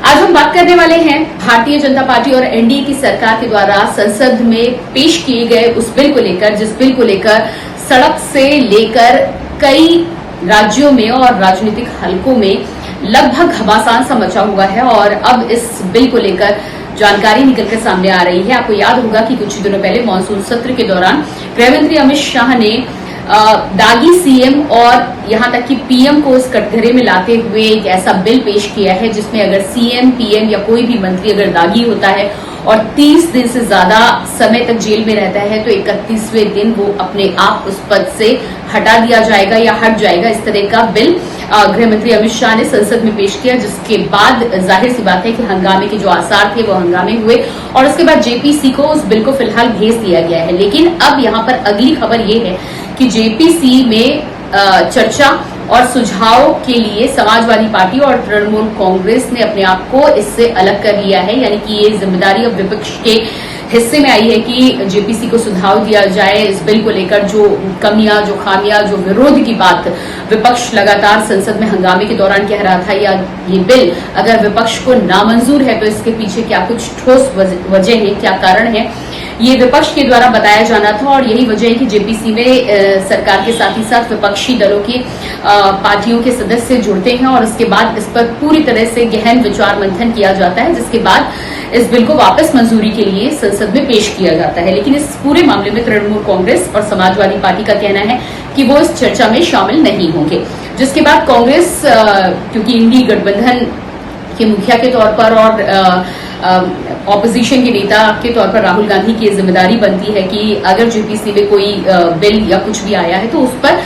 आज हम बात करने वाले हैं भारतीय जनता पार्टी और एनडीए की सरकार के द्वारा संसद में पेश किए गए उस बिल को लेकर, जिस बिल को लेकर सड़क से लेकर कई राज्यों में और राजनीतिक हलकों में लगभग घमासान सा मचा हुआ है। और अब इस बिल को लेकर जानकारी निकलकर सामने आ रही है। आपको याद होगा कि कुछ दिनों पहले मानसून सत्र के दौरान गृहमंत्री अमित शाह ने दागी सीएम और यहां तक कि पीएम को उस कटघरे में लाते हुए एक ऐसा बिल पेश किया है जिसमें अगर सीएम, पीएम या कोई भी मंत्री अगर दागी होता है और 30 दिन से ज्यादा समय तक जेल में रहता है तो 31वें दिन वो अपने आप उस पद से हटा दिया जाएगा या हट जाएगा। इस तरह का बिल गृह मंत्री अमित शाह ने संसद में पेश किया, जिसके बाद जाहिर सी बात है कि हंगामे के जो आसार थे वो हंगामे हुए और उसके बाद जेपीसी को उस बिल को फिलहाल भेज दिया गया है। लेकिन अब यहाँ पर अगली खबर ये है कि जेपीसी में चर्चा और सुझाव के लिए समाजवादी पार्टी और तृणमूल कांग्रेस ने अपने आप को इससे अलग कर लिया है। यानी कि ये जिम्मेदारी अब विपक्ष के हिस्से में आई है कि जेपीसी को सुझाव दिया जाए इस बिल को लेकर। जो कमियां, जो खामियां, जो विरोध की बात विपक्ष लगातार संसद में हंगामे के दौरान कह रहा था, या ये बिल अगर विपक्ष को नामंजूर है तो इसके पीछे क्या कुछ ठोस वजह है, क्या कारण है, ये विपक्ष के द्वारा बताया जाना था। और यही वजह है कि जेपीसी में सरकार के साथ ही साथ विपक्षी दलों की पार्टियों के सदस्य जुड़ते हैं और उसके बाद इस पर पूरी तरह से गहन विचार मंथन किया जाता है, जिसके बाद इस बिल को वापस मंजूरी के लिए संसद में पेश किया जाता है। लेकिन इस पूरे मामले में तृणमूल कांग्रेस और समाजवादी पार्टी का कहना है कि वो इस चर्चा में शामिल नहीं होंगे, जिसके बाद कांग्रेस, क्योंकि इंडी गठबंधन के मुखिया के तौर पर और ऑपोजिशन के नेता के तौर पर राहुल गांधी की जिम्मेदारी बनती है कि अगर जेपीसी में कोई बिल या कुछ भी आया है तो उस पर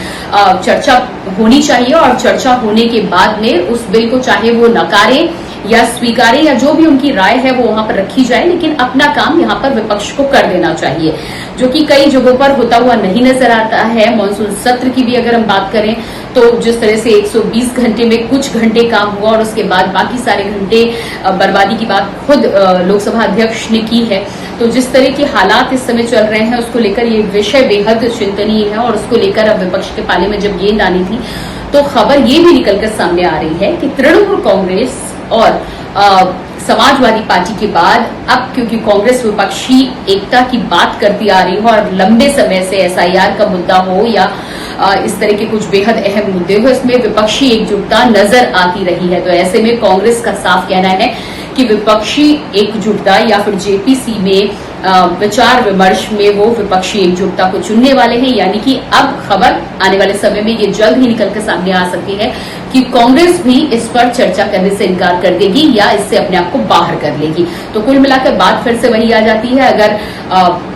चर्चा होनी चाहिए और चर्चा होने के बाद में उस बिल को चाहे वो नकारें या स्वीकारें या जो भी उनकी राय है वो वहां पर रखी जाए, लेकिन अपना काम यहां पर विपक्ष को कर देना चाहिए, जो कि कई जगहों पर होता हुआ नहीं नजर आता है। मानसून सत्र की भी अगर हम बात करें तो जिस तरह से 120 घंटे में कुछ घंटे काम हुआ और उसके बाद बाकी सारे घंटे बर्बादी की बात खुद लोकसभा अध्यक्ष ने की है, तो जिस तरह के हालात इस समय चल रहे हैं उसको लेकर ये विषय बेहद चिंतनीय है। और उसको लेकर अब विपक्ष के पाले में जब गेंद आनी थी तो खबर ये भी निकलकर सामने आ रही है कि तृणमूल कांग्रेस और समाजवादी पार्टी के बाद अब क्योंकि कांग्रेस विपक्षी एकता की बात करती आ रही हो और लंबे समय से एसआईआर का मुद्दा हो या इस तरह के कुछ बेहद अहम मुद्दे हो, इसमें विपक्षी एकजुटता नजर आती रही है। तो ऐसे में कांग्रेस का साफ कहना है कि विपक्षी एकजुटता या फिर जेपीसी में विचार विमर्श में वो विपक्षी एकजुटता को चुनने वाले हैं। यानी कि अब खबर आने वाले समय में ये जल्द ही निकलकर सामने आ सकती है कि कांग्रेस भी इस पर चर्चा करने से इनकार कर देगी या इससे अपने आप को बाहर कर लेगी। तो कुल मिलाकर बात फिर से वही आ जाती है, अगर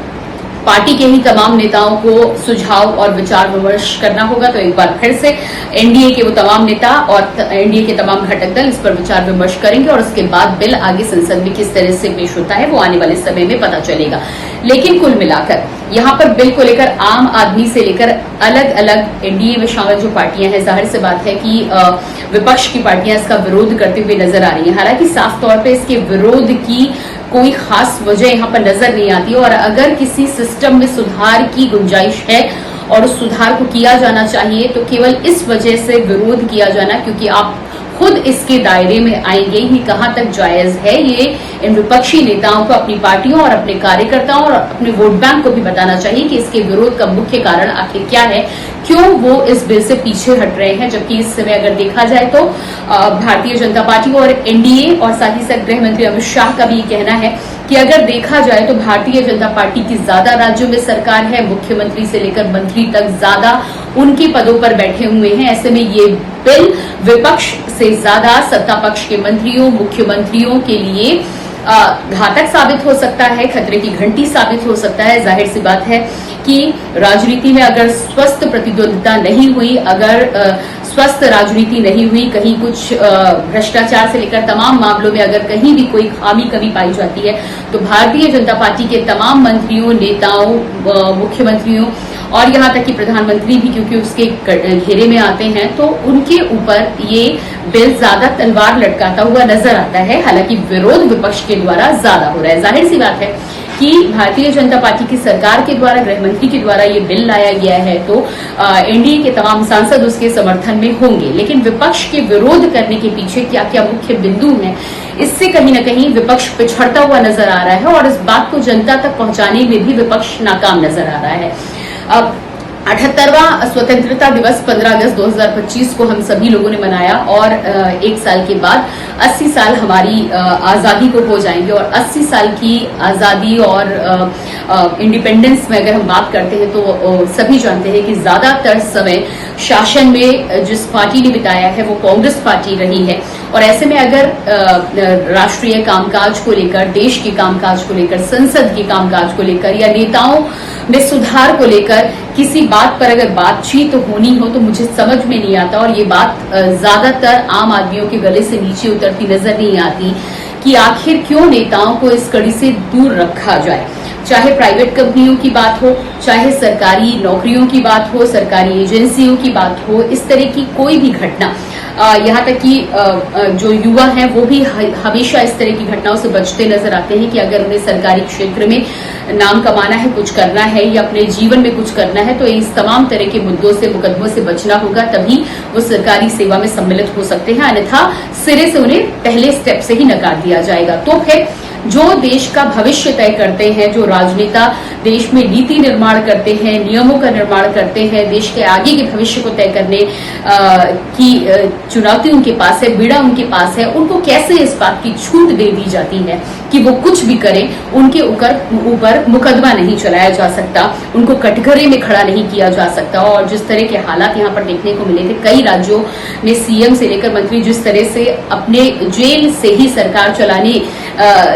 पार्टी के ही तमाम नेताओं को सुझाव और विचार विमर्श करना होगा तो एक बार फिर से एनडीए के वो तमाम नेता और एनडीए के तमाम घटक दल इस पर विचार विमर्श करेंगे और उसके बाद बिल आगे संसद में किस तरह से पेश होता है वो आने वाले समय में पता चलेगा। लेकिन कुल मिलाकर यहाँ पर बिल को लेकर आम आदमी से लेकर अलग अलग एनडीए में शामिल जो पार्टियां हैं, जाहिर सी बात है कि विपक्ष की पार्टियां इसका विरोध करते हुए नजर आ रही हैं। हालांकि साफ तौर पर इसके विरोध की कोई खास वजह यहाँ पर नजर नहीं आती और अगर किसी सिस्टम में सुधार की गुंजाइश है और उस सुधार को किया जाना चाहिए तो केवल इस वजह से विरोध किया जाना क्योंकि आप खुद इसके दायरे में आएंगे ही कहां तक जायज है, ये इन विपक्षी नेताओं को अपनी पार्टियों और अपने कार्यकर्ताओं और अपने वोट बैंक को भी बताना चाहिए कि इसके विरोध का मुख्य कारण आखिर क्या है, क्यों वो इस बिल से पीछे हट रहे हैं। जबकि इस समय अगर देखा जाए तो भारतीय जनता पार्टी और एनडीए और साथ ही साथ गृह मंत्री अमित शाह का भी कहना है कि अगर देखा जाए तो भारतीय जनता पार्टी की ज्यादा राज्यों में सरकार है, मुख्यमंत्री से लेकर मंत्री तक ज्यादा उनके पदों पर बैठे हुए हैं। ऐसे में ये बिल विपक्ष से ज्यादा सत्ता पक्ष के मंत्रियों, मुख्यमंत्रियों के लिए घातक साबित हो सकता है, खतरे की घंटी साबित हो सकता है। जाहिर सी बात है कि राजनीति में अगर स्वस्थ प्रतिद्वंदिता नहीं हुई, अगर स्वस्थ राजनीति नहीं हुई, कहीं कुछ भ्रष्टाचार से लेकर तमाम मामलों में अगर कहीं भी कोई खामी कमी पाई जाती है तो भारतीय जनता पार्टी के तमाम मंत्रियों, नेताओं, मुख्यमंत्रियों और यहाँ तक कि प्रधानमंत्री भी क्योंकि उसके घेरे में आते हैं तो उनके ऊपर ये बिल ज्यादा तलवार लटकाता हुआ नजर आता है। हालांकि विरोध विपक्ष के द्वारा ज्यादा हो रहा है। जाहिर सी बात है कि भारतीय जनता पार्टी की सरकार के द्वारा, गृह मंत्री के द्वारा ये बिल लाया गया है तो एनडीए के तमाम सांसद उसके समर्थन में होंगे, लेकिन विपक्ष के विरोध करने के पीछे क्या क्या मुख्य बिंदु हैं इससे कहीं ना कहीं विपक्ष पिछड़ता हुआ नजर आ रहा है और इस बात को जनता तक पहुंचाने में भी विपक्ष नाकाम नजर आ रहा है। अब 78वां स्वतंत्रता दिवस 15 अगस्त 2025 को हम सभी लोगों ने मनाया और एक साल के बाद 80 साल हमारी आजादी को हो जाएंगे और 80 साल की आजादी और इंडिपेंडेंस में अगर हम बात करते हैं तो सभी जानते हैं कि ज्यादातर समय शासन में जिस पार्टी ने बिताया है वो कांग्रेस पार्टी रही है और ऐसे में अगर राष्ट्रीय कामकाज को लेकर, देश के कामकाज को लेकर, संसद के कामकाज को लेकर या नेताओं में सुधार को लेकर किसी बात पर अगर बातचीत होनी हो तो मुझे समझ में नहीं आता और ये बात ज्यादातर आम आदमियों के गले से नीचे उतरती नजर नहीं आती कि आखिर क्यों नेताओं को इस कड़ी से दूर रखा जाए। चाहे प्राइवेट कंपनियों की बात हो, चाहे सरकारी नौकरियों की बात हो, सरकारी एजेंसियों की बात हो, इस तरह की कोई भी घटना, यहाँ तक कि जो युवा हैं वो भी हमेशा इस तरह की घटनाओं से बचते नजर आते हैं कि अगर उन्हें सरकारी क्षेत्र में नाम कमाना है, कुछ करना है या अपने जीवन में कुछ करना है तो इस तमाम तरह के मुद्दों से, मुकदमों से बचना होगा, तभी वो सरकारी सेवा में सम्मिलित हो सकते हैं, अन्यथा सिरे से उन्हें पहले स्टेप से ही नकार दिया जाएगा। तो फिर जो देश का भविष्य तय करते हैं, जो राजनेता देश में नीति निर्माण करते हैं, नियमों का निर्माण करते हैं, देश के आगे के भविष्य को तय करने की चुनौती उनके पास है, बीड़ा उनके पास है, उनको कैसे इस बात की छूट दे दी जाती है कि वो कुछ भी करें, उनके ऊपर मुकदमा नहीं चलाया जा सकता, उनको कटघरे में खड़ा नहीं किया जा सकता। और जिस तरह के हालात यहाँ पर देखने को मिले थे, कई राज्यों में सीएम से लेकर मंत्री जिस तरह से अपने जेल से ही सरकार चलाने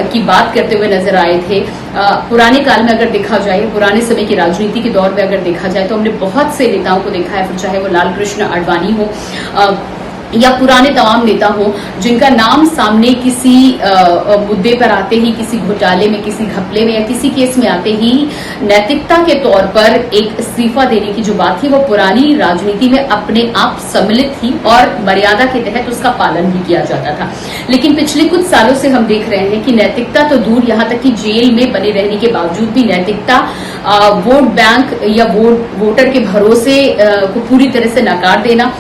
की बात करते हुए नजर आए थे। पुराने काल में अगर देखा जाए, पुराने समय की राजनीति के दौर में अगर देखा जाए तो हमने बहुत से नेताओं को देखा है, फिर चाहे वो लाल कृष्ण आडवाणी हो या पुराने तमाम नेता हो, जिनका नाम सामने किसी मुद्दे पर आते ही, किसी घोटाले में, किसी घपले में या किसी केस में आते ही नैतिकता के तौर पर एक इस्तीफा देने की जो बात थी वो पुरानी राजनीति में अपने आप सम्मिलित थी और मर्यादा के तहत उसका पालन भी किया जाता था। लेकिन पिछले कुछ सालों से हम देख रहे हैं कि नैतिकता तो दूर, यहाँ तक कि जेल में बने रहने के बावजूद भी नैतिकता, वोट बैंक या वोटर के भरोसे को पूरी तरह से नकार देना,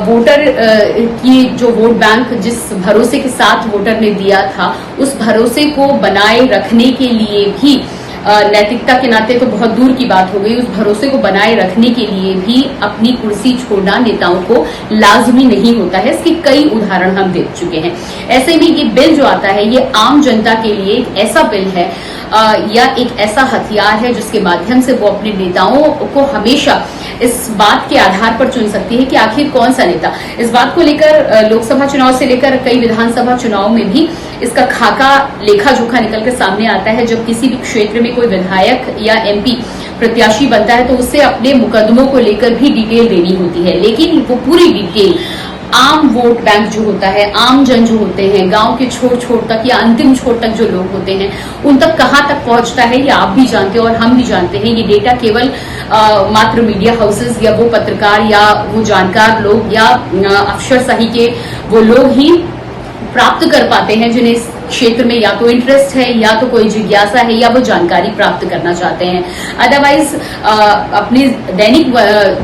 वोटर की जो वोट बैंक जिस भरोसे के साथ वोटर ने दिया था उस भरोसे को बनाए रखने के लिए भी नैतिकता के नाते तो बहुत दूर की बात हो गई, उस भरोसे को बनाए रखने के लिए भी अपनी कुर्सी छोड़ना नेताओं को लाजमी नहीं होता है। इसके कई उदाहरण हम देख चुके हैं। ऐसे में ये बिल जो आता है ये आम जनता के लिए एक ऐसा बिल है या एक ऐसा हथियार है जिसके माध्यम से वो अपने नेताओं को हमेशा इस बात के आधार पर चुन सकती है कि आखिर कौन सा नेता। इस बात को लेकर लोकसभा चुनाव से लेकर कई विधानसभा चुनाव में भी इसका खाका लेखा जोखा निकल कर सामने आता है। जब किसी भी क्षेत्र में कोई विधायक या एमपी प्रत्याशी बनता है तो उसे अपने मुकदमों को लेकर भी डिटेल देनी होती है, लेकिन वो पूरी डिटेल आम वोट बैंक जो होता है, आम जन जो होते हैं, गांव के छोर तक या अंतिम छोर तक जो लोग होते हैं उन तक कहां तक पहुंचता है ये आप भी जानते हैं और हम भी जानते हैं। ये डेटा केवल मात्र मीडिया हाउसेस या वो पत्रकार या वो जानकार लोग या अफसरशाही के वो लोग ही प्राप्त कर पाते हैं जिन्हें इस क्षेत्र में या तो इंटरेस्ट है या तो कोई जिज्ञासा है या वो जानकारी प्राप्त करना चाहते हैं। अदरवाइज अपनी दैनिक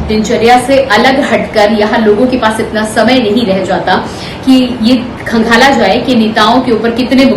दिनचर्या से अलग हटकर यहाँ लोगों के पास इतना समय नहीं रह जाता कि ये खंगाला जाए कि नेताओं के ऊपर कितने मुकदमे